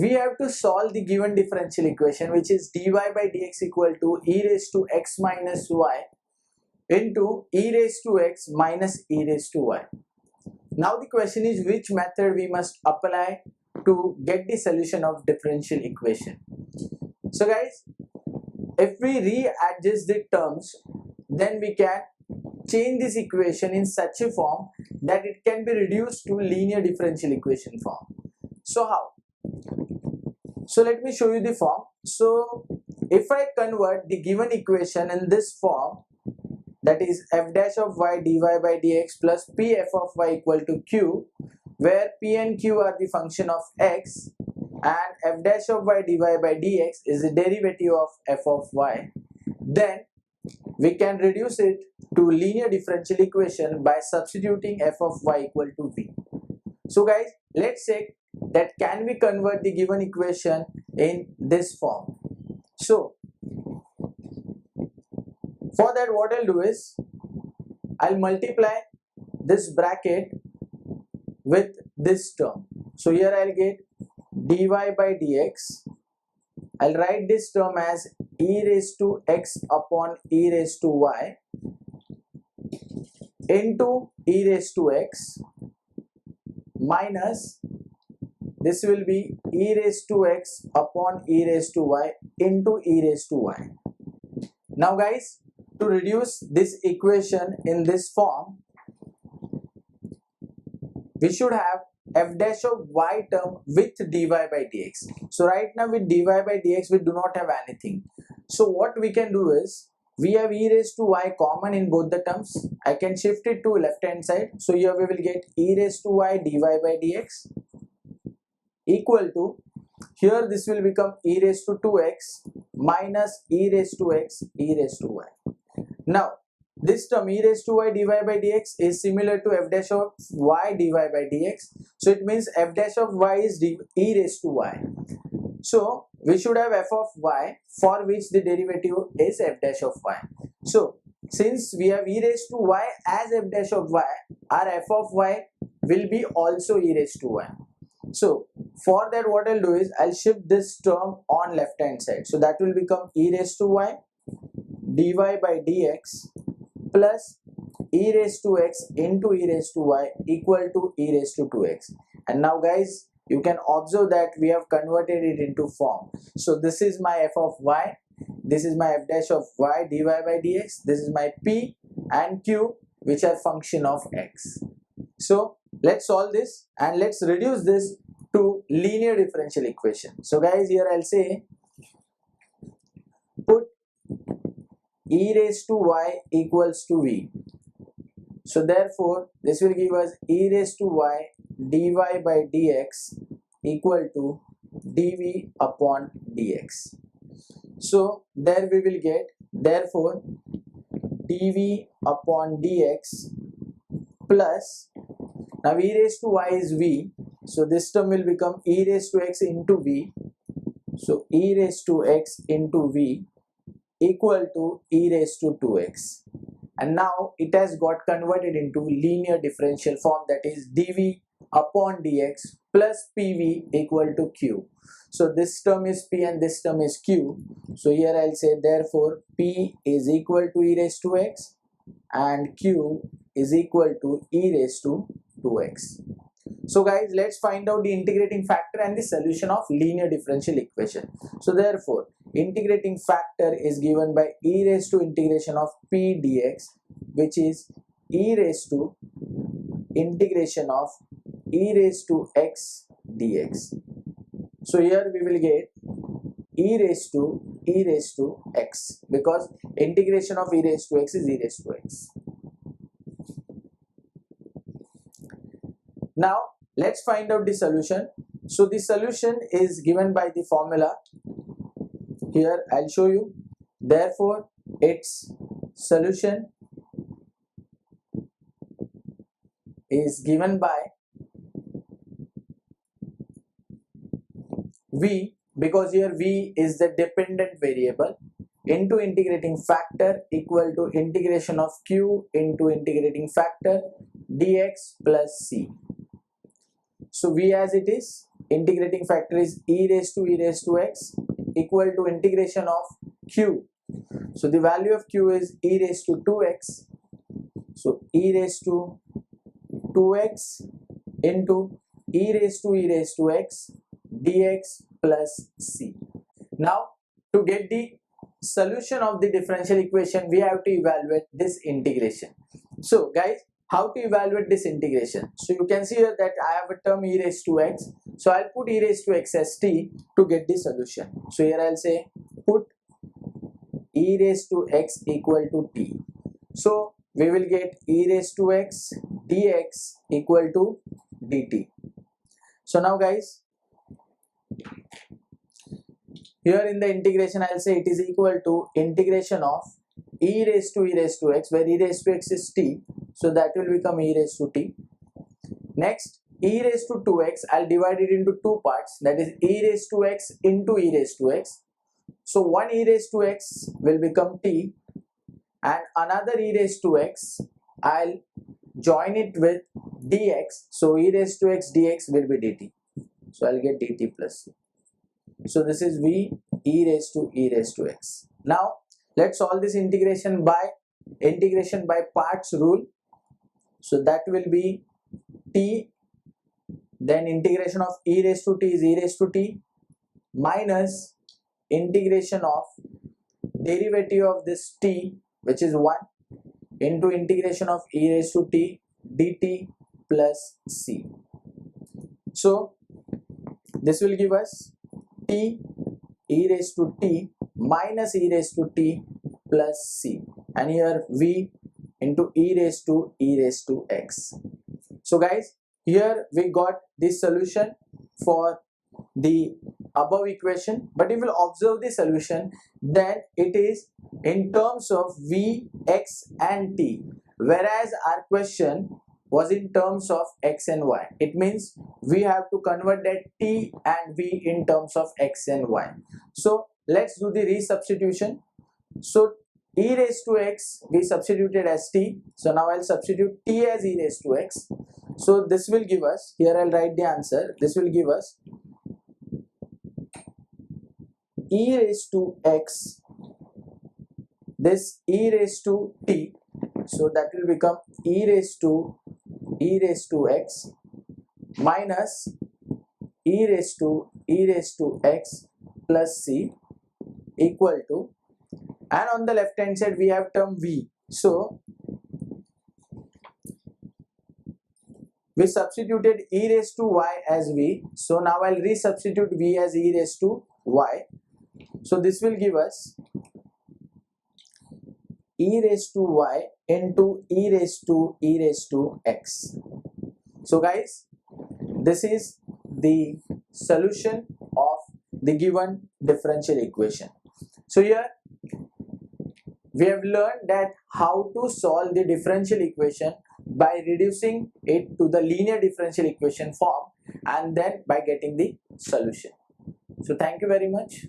we have to solve the given differential equation, which is dy by dx equal to e raised to x minus y into e raised to x minus e raised to y. Now the question is, which method we must apply to get the solution of differential equation. So guys, if we readjust the terms, then we can change this equation in such a form that it can be reduced to linear differential equation form. So how? So let me show you the form. So if I convert the given equation in this form, that is f dash of y dy by dx plus p f of y equal to q, where p and q are the function of x and f dash of y dy by dx is the derivative of f of y, then we can reduce it to linear differential equation by substituting f of y equal to v. So guys, let's check that can we convert the given equation in this form. So for that, what I'll do is I'll multiply this bracket with this term. So here I'll get dy by dx. I'll write this term as e raised to x upon e raised to y into e raised to x minus, this will be e raised to x upon e raised to y into e raised to y. Now guys, to reduce this equation in this form, we should have f dash of y term with dy by dx. So right now with dy by dx we do not have anything. So what we can do is, we have e raised to y common in both the terms. I can shift it to left hand side. So here we will get e raised to y dy by dx equal to, here this will become e raised to 2x minus e raised to x e raised to y. Now this term e raised to y dy by dx is similar to f dash of y dy by dx. So it means f dash of y is e raised to y. So we should have f of y for which the derivative is f dash of y. So since we have e raised to y as f dash of y, our f of y will be also e raised to y. So for that, what I'll do is I'll shift this term on left hand side. So that will become e raised to y dy by dx plus e raised to x into e raised to y equal to e raised to 2x. And now guys, you can observe that we have converted it into form. So this is my f of y, this is my f dash of y dy by dx, this is my p and q, which are function of x. So let's solve this and let's reduce this to linear differential equation. So guys, here I'll say put e raised to y equals to v. So therefore this will give us e raised to y dy by dx equal to dv upon dx. So there we will get, therefore dv upon dx plus, now e raised to y is v, so this term will become e raised to x into v. So e raised to x into v equal to e raised to 2x. And now it has got converted into linear differential form, that is dv upon dx plus pv equal to q. So this term is p and this term is q. So here I'll say therefore p is equal to e raised to x and q is equal to e raised to 2x. So guys, let's find out the integrating factor and the solution of linear differential equation. So therefore integrating factor is given by e raised to integration of p dx, which is e raised to integration of e raised to x dx. So here we will get e raised to x, because integration of e raised to x is e raised to x. Now let's find out the solution. So the solution is given by the formula. Here I'll show you. Therefore its solution is given by v, because here v is the dependent variable, into integrating factor equal to integration of q into integrating factor dx plus c. So v as it is integrating factor is e raised to x equal to integration of q. So the value of q is e raised to 2x. So e raised to 2x into e raised to x dx plus c. Now to get the solution of the differential equation, we have to evaluate this integration. So guys, how to evaluate this integration? So you can see here that I have a term e raised to x. So I'll put e raised to x as t to get the solution. So here I'll say put e raised to x equal to t. So we will get e raised to x dx equal to dt. So now guys, here in the integration I'll say it is equal to integration of e raised to x, where e raised to x is t, so that will become e raised to t. Next, e raised to 2x, I'll divide it into two parts, that is e raised to x into e raised to x. So one e raised to x will become t, and another e raised to x I'll join it with dx, so e raised to x dx will be dt. So I'll get dt plus c. So this is v e raised to x. Now let's solve this integration by parts rule. So that will be t, then integration of e raised to t is e raised to t minus integration of derivative of this t, which is 1, into integration of e raised to t dt plus c. So this will give us t e raised to t minus e raised to t plus c, and here v into e raised to x. So guys, here we got this solution for the above equation, but if you will observe the solution, then it is in terms of v, x and t, whereas our question was in terms of x and y. It means we have to convert that t and v in terms of x and y. So let's do the resubstitution. So e raised to x we substituted as t, so now I'll substitute t as e raised to x. So this will give us, here I'll write the answer, this will give us e raised to x, this e raised to t, so that will become e raised to x minus e raised to x plus c equal to, and on the left hand side we have term v. So we substituted e raised to y as v, so now I'll resubstitute v as e raised to y. So this will give us e raised to y into e raised to x. So guys, this is the solution of the given differential equation. So here we have learned that how to solve the differential equation by reducing it to the linear differential equation form, and then by getting the solution. So thank you very much.